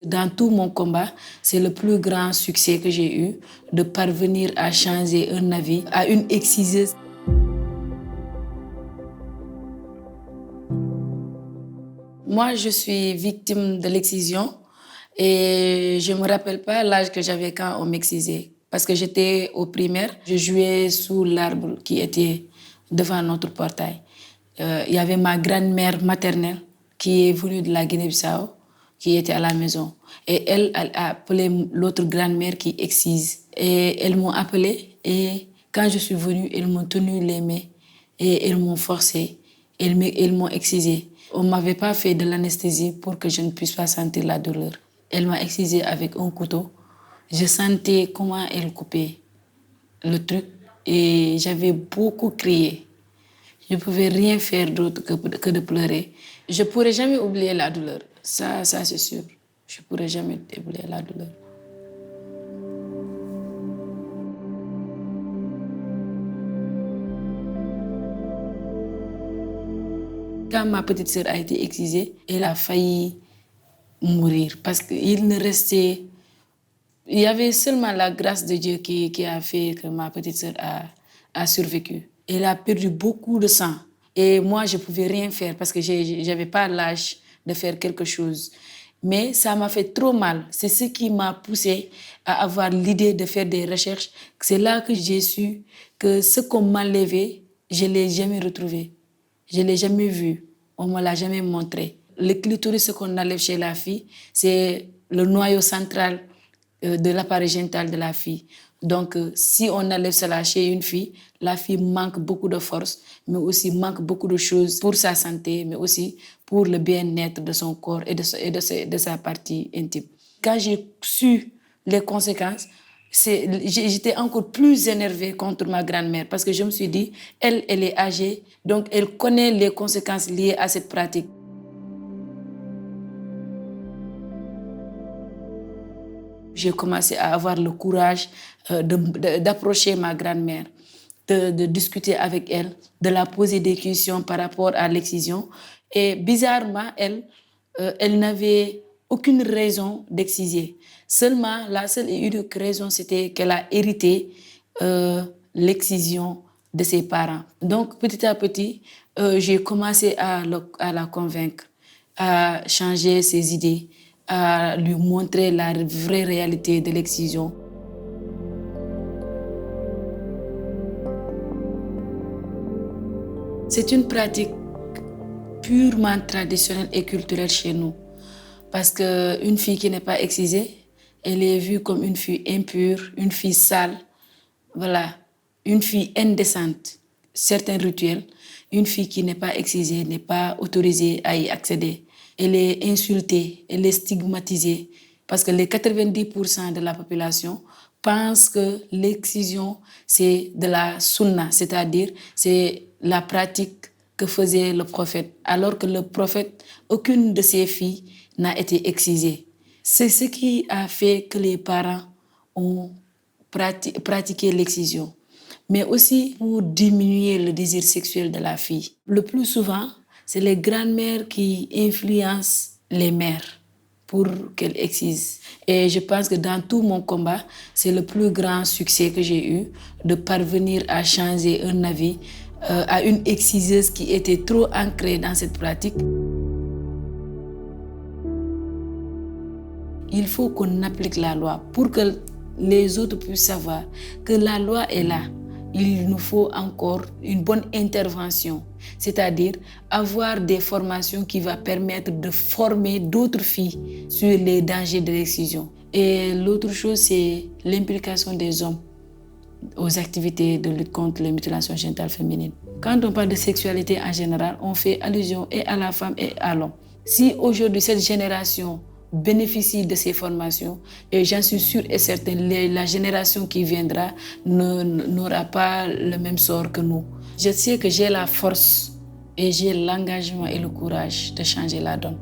Dans tout mon combat, c'est le plus grand succès que j'ai eu, de parvenir à changer un avis à une exciseuse. Moi, je suis victime de l'excision et je ne me rappelle pas l'âge que j'avais quand on m'excisait. Parce que j'étais au primaire, je jouais sous l'arbre qui était devant notre portail. Il y avait ma grand-mère maternelle qui est venue de la Guinée-Bissau, qui était à la maison. Et elle a appelé l'autre grand-mère qui excise. Et elles m'ont appelée et quand je suis venue, elles m'ont tenu les mains et elles m'ont forcé. Elles m'ont excisé. On ne m'avait pas fait de l'anesthésie pour que je ne puisse pas sentir la douleur. Elle m'a excisé avec un couteau. Je sentais comment elle coupait le truc et j'avais beaucoup crié. Je ne pouvais rien faire d'autre que de pleurer. Je ne pourrai jamais oublier la douleur. Ça c'est sûr. Je ne pourrai jamais oublier la douleur. Quand ma petite sœur a été excisée, elle a failli mourir parce qu'il ne restait... Il y avait seulement la grâce de Dieu qui a fait que ma petite sœur a survécu. Elle a perdu beaucoup de sang. Et moi, je ne pouvais rien faire parce que je n'avais pas l'âge de faire quelque chose. Mais ça m'a fait trop mal. C'est ce qui m'a poussée à avoir l'idée de faire des recherches. C'est là que j'ai su que ce qu'on m'enlevait, je ne l'ai jamais retrouvé. Je ne l'ai jamais vu. On ne me l'a jamais montré. Le clitoris, ce qu'on enlève chez la fille, c'est le noyau central de l'appareil génital de la fille. Donc, si on enlève cela chez une fille, la fille manque beaucoup de force, mais aussi manque beaucoup de choses pour sa santé, mais aussi pour le bien-être de son corps et de sa partie intime. Quand j'ai su les conséquences, j'étais encore plus énervée contre ma grand-mère parce que je me suis dit, elle est âgée, donc elle connaît les conséquences liées à cette pratique. J'ai commencé à avoir le courage d'approcher ma grand-mère, de discuter avec elle, de la poser des questions par rapport à l'excision. Et bizarrement, elle n'avait aucune raison d'exciser. Seulement, la seule et unique raison, c'était qu'elle a hérité l'excision de ses parents. Donc, petit à petit, j'ai commencé à la convaincre, à changer ses idées, à lui montrer la vraie réalité de l'excision. C'est une pratique purement traditionnelle et culturelle chez nous. Parce qu'une fille qui n'est pas excisée, elle est vue comme une fille impure, une fille sale, voilà, une fille indécente. Certains rituels, une fille qui n'est pas excisée n'est pas autorisée à y accéder. Elle est insultée, elle est stigmatisée parce que les 90% de la population pensent que l'excision, c'est de la sunna, c'est-à-dire c'est la pratique que faisait le prophète. Alors que le prophète, aucune de ses filles n'a été excisée. C'est ce qui a fait que les parents ont pratiqué l'excision, mais aussi pour diminuer le désir sexuel de la fille. Le plus souvent, c'est les grands-mères qui influencent les mères pour qu'elles excisent. Et je pense que dans tout mon combat, c'est le plus grand succès que j'ai eu, de parvenir à changer un avis à une exciseuse qui était trop ancrée dans cette pratique. Il faut qu'on applique la loi pour que les autres puissent savoir que la loi est là. Il nous faut encore une bonne intervention, c'est-à-dire avoir des formations qui vont permettre de former d'autres filles sur les dangers de l'excision. Et l'autre chose, c'est l'implication des hommes aux activités de lutte contre les mutilations génitales féminines. Quand on parle de sexualité en général, on fait allusion et à la femme et à l'homme. Si aujourd'hui cette génération bénéficie de ces formations, et j'en suis sûre et certaine, la génération qui viendra n'aura pas le même sort que nous. Je sais que j'ai la force et j'ai l'engagement et le courage de changer la donne.